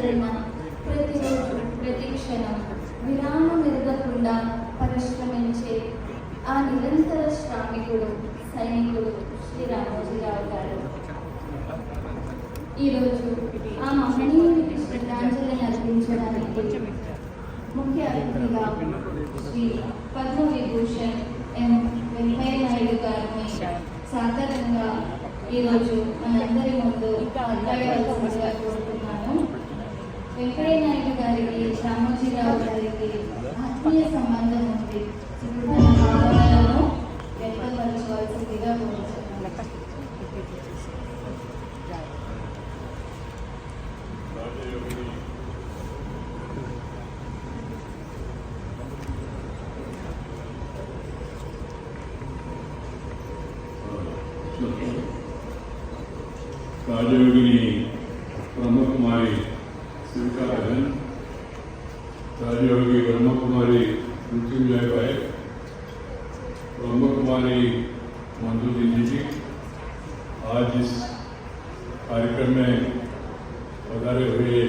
దినచరణ ప్రతిరోజు ప్రతి క్షణం విరామం ఎరగకుండా పరిశ్రమించే ఆ నిరంతర శ్రామికుడు సైనికుడు శ్రీ రామోజీరావు గారు. ఈరోజు ఆ మహనీయునికి శ్రద్ధాంజలిని అర్పించడానికి ముఖ్య అతిథిగా శ్రీ పద్మవిభూషణ్ ఎం వెంకయ్య నాయుడు గారిని సాధారణంగా ఈరోజు మనందరి ముందు మాట్లాడవలసిందిగా కోరుతున్నాను. వెంకయ్య నాయుడు గారికి రామోజీరావు గారికి ఆత్మీయ సంబంధం ఉంది. తన భావనలను వ్యక్తపరచవలసిందిగా కోరుతున్నాను. రాజయోగిని బ్రహ్మకుమారి శివకారన్, राजयोगी ब्रह्म कुमारी मृत्युंजय भाई, ब्रह्म कुमारी मंजूरी जी आज इस कार्यक्रम में पधारे हुए